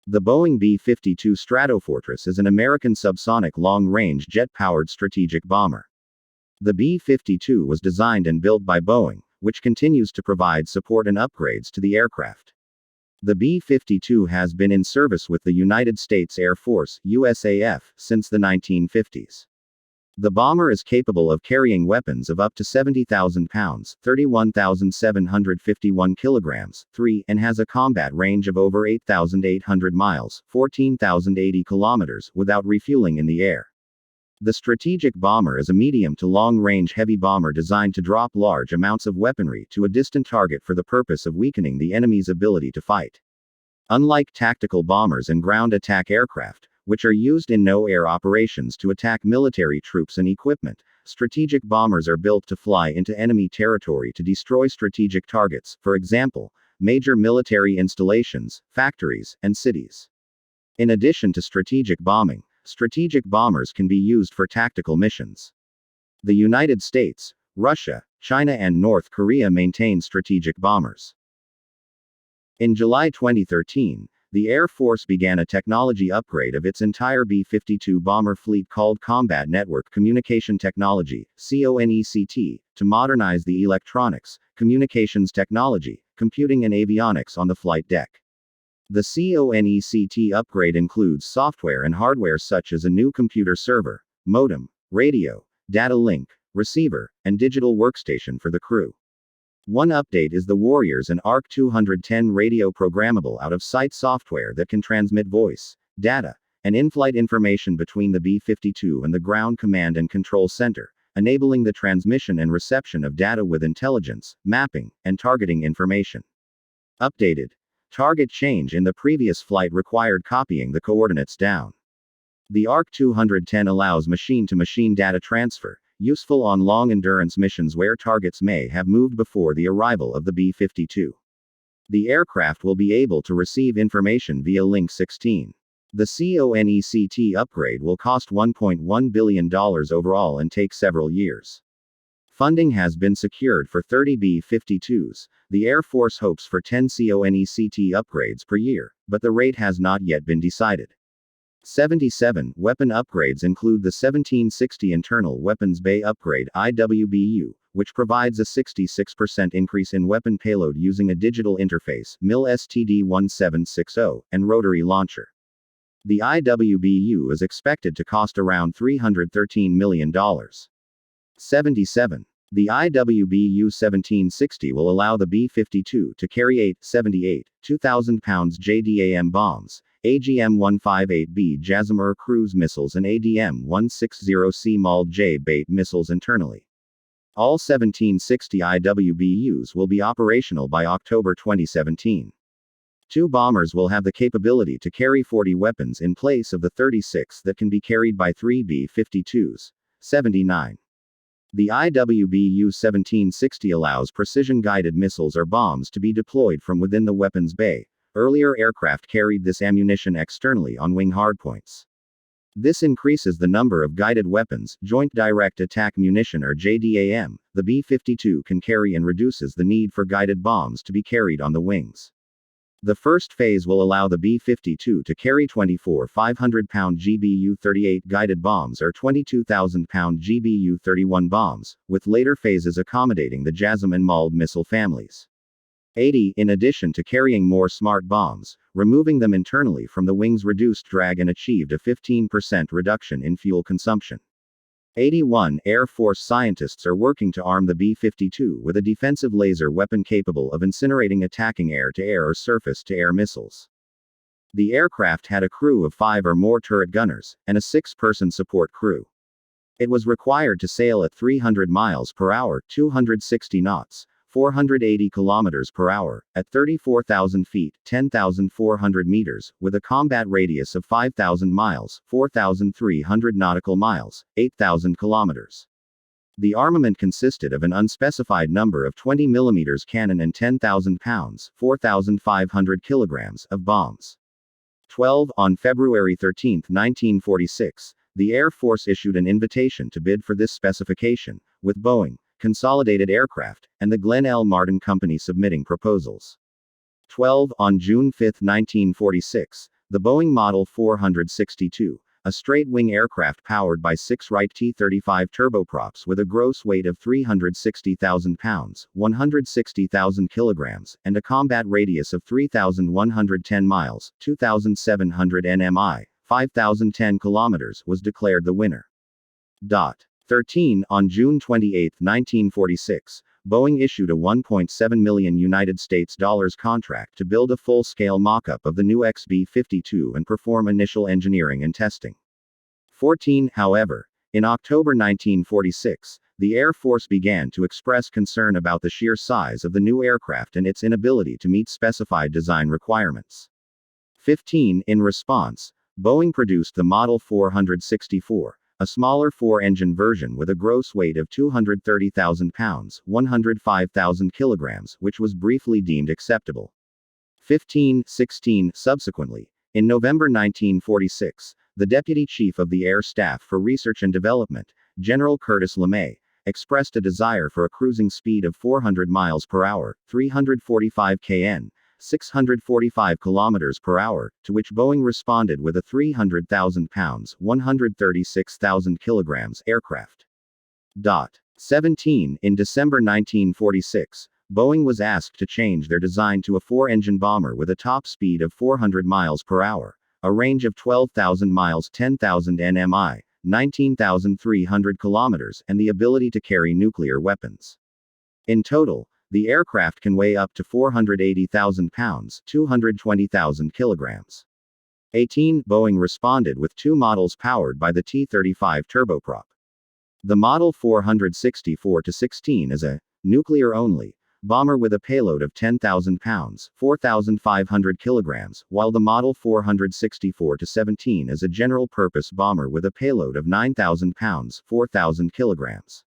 The Boeing B-52 Stratofortress is an American subsonic long-range jet-powered strategic bomber. The B-52 was designed and built by Boeing, which continues to provide support and upgrades to the aircraft. The B-52 has been in service with the United States Air Force, USAF, since the 1950s. The bomber is capable of carrying weapons of up to 70,000 pounds, 31,751 kilograms, and has a combat range of over 8,800 miles, 14,080 kilometers, without refueling in the air. The strategic bomber is a medium to long-range heavy bomber designed to drop large amounts of weaponry to a distant target for the purpose of weakening the enemy's ability to fight. Unlike tactical bombers and ground attack aircraft, which are used in no-air operations to attack military troops and equipment, strategic bombers are built to fly into enemy territory to destroy strategic targets, for example, major military installations, factories, and cities. In addition to strategic bombing, strategic bombers can be used for tactical missions. The United States, Russia, China, and North Korea maintain strategic bombers. In July 2013, the Air Force began a technology upgrade of its entire B-52 bomber fleet called Combat Network Communication Technology, CONECT, to modernize the electronics, communications technology, computing and avionics on the flight deck. The CONECT upgrade includes software and hardware such as a new computer server, modem, radio, data link, receiver, and digital workstation for the crew. One update is the Warriors and ARC-210 radio programmable out-of-sight software that can transmit voice, data, and in-flight information between the B-52 and the Ground Command and Control Center, enabling the transmission and reception of data with intelligence, mapping, and targeting information. Updated. Target change in the previous flight required copying the coordinates down. The ARC-210 allows machine-to-machine data transfer, useful on long-endurance missions where targets may have moved before the arrival of the B-52. The aircraft will be able to receive information via Link 16. The CONECT upgrade will cost $1.1 billion overall and take several years. Funding has been secured for 30 B-52s. The Air Force hopes for 10 CONECT upgrades per year, but the rate has not yet been decided. 77 weapon upgrades include the 1760 Internal Weapons Bay Upgrade IWBU, which provides a 66% increase in weapon payload using a digital interface, MIL-STD-1760, and rotary launcher. The IWBU is expected to cost around $313 million. 77. The IWBU 1760 will allow the B-52 to carry 78, 2,000 pounds JDAM bombs, AGM-158B JASSM cruise missiles and ADM-160C MALD-J bait missiles internally. All 1760 IWBUs will be operational by October 2017. Two bombers will have the capability to carry 40 weapons in place of the 36 that can be carried by 3 B-52s. 79. The IWBU 1760 allows precision-guided missiles or bombs to be deployed from within the weapons bay. Earlier aircraft carried this ammunition externally on wing hardpoints. This increases the number of guided weapons, Joint Direct Attack Munition or JDAM, the B-52 can carry and reduces the need for guided bombs to be carried on the wings. The first phase will allow the B-52 to carry 24 500-pound GBU-38 guided bombs or 22,000-pound GBU-31 bombs, with later phases accommodating the JASSM and MALD missile families. 80. In addition to carrying more smart bombs, removing them internally from the wings reduced drag and achieved a 15% reduction in fuel consumption. 81. Air Force scientists are working to arm the B-52 with a defensive laser weapon capable of incinerating attacking air-to-air or surface-to-air missiles. The aircraft had a crew of 5 or more turret gunners, and a 6-person support crew. It was required to sail at 300 miles per hour, 260 knots, 480 kilometers per hour, at 34,000 feet, 10,400 meters, with a combat radius of 5,000 miles, 4,300 nautical miles, 8,000 kilometers. The armament consisted of an unspecified number of 20 mm cannon and 10,000 pounds, 4,500 kilograms, of bombs. 12. On February 13, 1946, the Air Force issued an invitation to bid for this specification, with Boeing, Consolidated Aircraft, and the Glenn L. Martin Company submitting proposals. 12. On June 5, 1946, The Boeing Model 462, a straight-wing aircraft powered by 6 Wright T-35 turboprops with a gross weight of 360,000 pounds, 160,000 kilograms, and a combat radius of 3,110 miles, 2,700 nmi, 5,010 kilometers, was declared the winner. 13. On June 28, 1946, Boeing issued a $1.7 million United States dollars contract to build a full-scale mock-up of the new B-52 and perform initial engineering and testing. 14. However, in October 1946, the Air Force began to express concern about the sheer size of the new aircraft and its inability to meet specified design requirements. 15. In response, Boeing produced the Model 464, a smaller four-engine version with a gross weight of 230,000 pounds, 105,000 kilograms, which was briefly deemed acceptable. 15. 16. Subsequently, in November 1946, the Deputy Chief of the Air Staff for Research and Development, General Curtis LeMay, expressed a desire for a cruising speed of 400 miles per hour, 345 kn, 645 kilometers per hour, to which Boeing responded with a 300,000 pounds, 136,000 kilograms aircraft. 17. In December 1946, Boeing was asked to change their design to a four-engine bomber with a top speed of 400 miles per hour, a range of 12,000 miles, 10,000 nmi, 19,300 kilometers, and the ability to carry nuclear weapons. In total, the aircraft can weigh up to 480,000 pounds, 220,000 kilograms. 18. Boeing responded with two models powered by the T-35 turboprop. The Model 464-16 is a nuclear-only bomber with a payload of 10,000 pounds, 4,500 kilograms, while the Model 464-17 is a general-purpose bomber with a payload of 9,000 pounds, 4,000 kilograms.